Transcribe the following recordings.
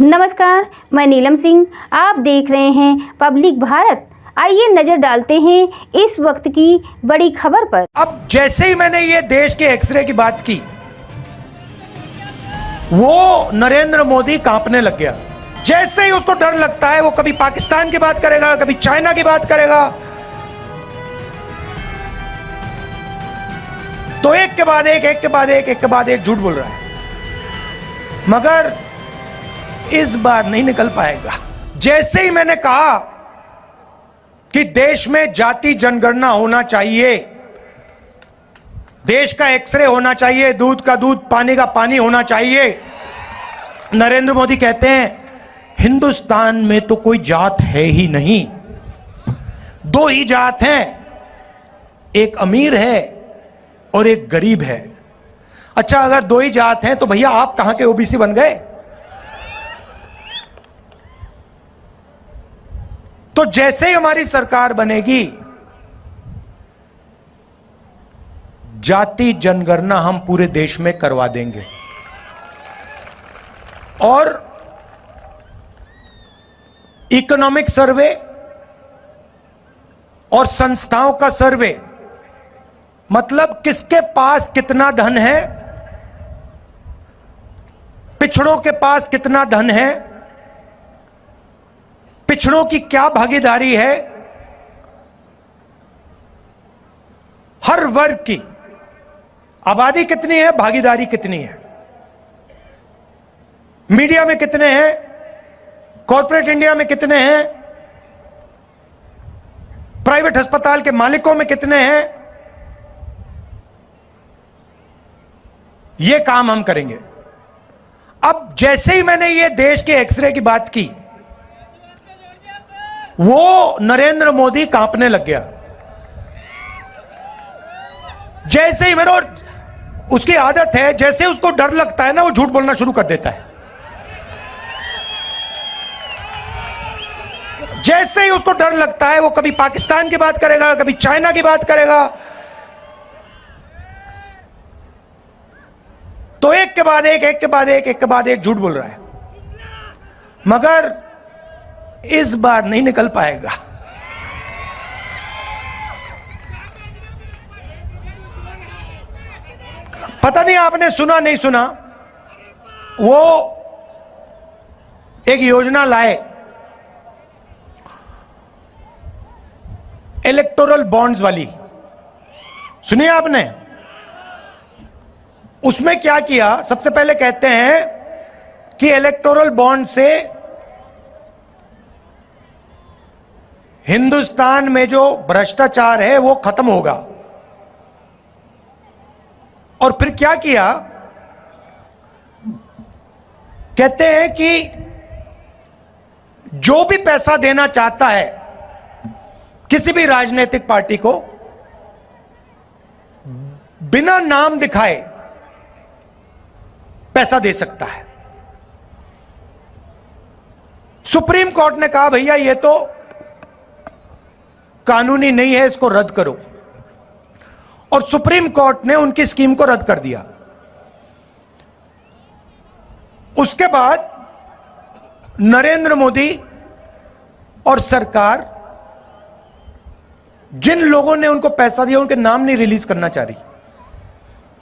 नमस्कार, मैं नीलम सिंह। आप देख रहे हैं पब्लिक भारत। आइए नजर डालते हैं इस वक्त की बड़ी खबर पर। अब जैसे ही मैंने ये देश के एक्सरे की बात की, वो नरेंद्र मोदी कांपने लग गया। जैसे ही उसको डर लगता है, वो कभी पाकिस्तान की बात करेगा, कभी चाइना की बात करेगा। तो एक के बाद एक झूठ बोल रहा है, मगर इस बार नहीं निकल पाएगा। जैसे ही मैंने कहा कि देश में जाति जनगणना होना चाहिए, देश का एक्सरे होना चाहिए, दूध का दूध पानी का पानी होना चाहिए, नरेंद्र मोदी कहते हैं हिंदुस्तान में तो कोई जात है ही नहीं, दो ही जात हैं, एक अमीर है और एक गरीब है। अच्छा, अगर दो ही जात हैं तो भैया आप कहां के ओबीसी बन गए? तो जैसे ही हमारी सरकार बनेगी, जाति जनगणना हम पूरे देश में करवा देंगे और इकोनॉमिक सर्वे और संस्थाओं का सर्वे, मतलब किसके पास कितना धन है, पिछड़ों के पास कितना धन है, पिछड़ों की क्या भागीदारी है, हर वर्ग की आबादी कितनी है, भागीदारी कितनी है, मीडिया में कितने हैं, कॉर्पोरेट इंडिया में कितने हैं, प्राइवेट अस्पताल के मालिकों में कितने हैं, यह काम हम करेंगे। अब जैसे ही मैंने ये देश के एक्सरे की बात की, वो नरेंद्र मोदी कांपने लग गया। जैसे ही उसकी आदत है, जैसे उसको डर लगता है ना, वो झूठ बोलना शुरू कर देता है। जैसे ही उसको डर लगता है, वो कभी पाकिस्तान की बात करेगा, कभी चाइना की बात करेगा। तो एक के बाद एक झूठ बोल रहा है, मगर इस बार नहीं निकल पाएगा। पता नहीं आपने सुना नहीं सुना, वो एक योजना लाए इलेक्टोरल बॉन्ड्स वाली, सुनिए आपने? उसमें क्या किया, सबसे पहले कहते हैं कि इलेक्टोरल बॉन्ड से हिंदुस्तान में जो भ्रष्टाचार है वो खत्म होगा। और फिर क्या किया, कहते हैं कि जो भी पैसा देना चाहता है किसी भी राजनीतिक पार्टी को, बिना नाम दिखाए पैसा दे सकता है। सुप्रीम कोर्ट ने कहा भैया ये तो कानूनी नहीं है, इसको रद्द करो, और सुप्रीम कोर्ट ने उनकी स्कीम को रद्द कर दिया। उसके बाद नरेंद्र मोदी और सरकार जिन लोगों ने उनको पैसा दिया उनके नाम नहीं रिलीज करना चाह रही।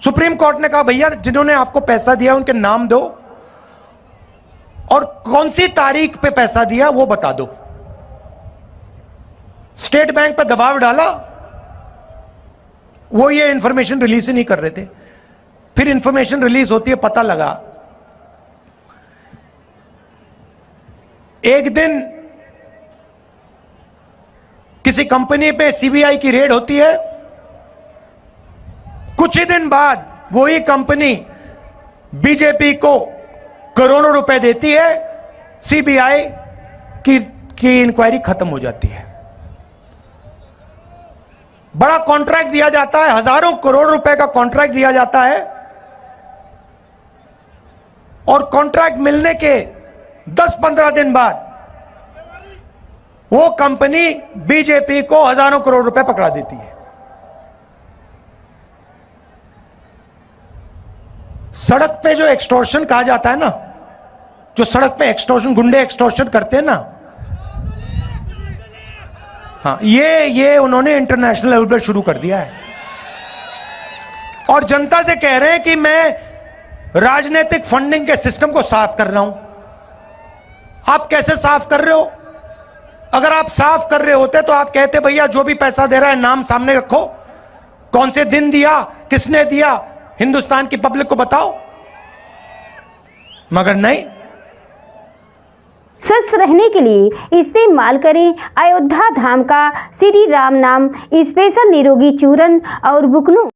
सुप्रीम कोर्ट ने कहा भैया जिन्होंने आपको पैसा दिया उनके नाम दो और कौन सी तारीख पे पैसा दिया वो बता दो। स्टेट बैंक पर दबाव डाला, वो ये इंफॉर्मेशन रिलीज ही नहीं कर रहे थे। फिर इंफॉर्मेशन रिलीज होती है, पता लगा एक दिन किसी कंपनी पे सीबीआई की रेड होती है, कुछ ही दिन बाद वही कंपनी बीजेपी को करोड़ों रुपए देती है, सीबीआई की इंक्वायरी खत्म हो जाती है। बड़ा कॉन्ट्रैक्ट दिया जाता है, हजारों करोड़ रुपए का कॉन्ट्रैक्ट दिया जाता है, और कॉन्ट्रैक्ट मिलने के 10-15 दिन बाद वो कंपनी बीजेपी को हजारों करोड़ रुपए पकड़ा देती है। सड़क पे जो एक्सटॉर्शन कहा जाता है ना, जो सड़क पे एक्सटॉर्शन, गुंडे एक्सटॉर्शन करते हैं ना, हाँ, ये उन्होंने इंटरनेशनल लेवल पर शुरू कर दिया है और जनता से कह रहे हैं कि मैं राजनीतिक फंडिंग के सिस्टम को साफ कर रहा हूं। आप कैसे साफ कर रहे हो? अगर आप साफ कर रहे होते तो आप कहते भैया जो भी पैसा दे रहा है नाम सामने रखो, कौन से दिन दिया, किसने दिया, हिंदुस्तान की पब्लिक को बताओ। मगर नहीं, स्वस्थ रहने के लिए इस्तेमाल करें अयोध्या धाम का श्री राम नाम स्पेशल निरोगी चूर्ण और बुकनों।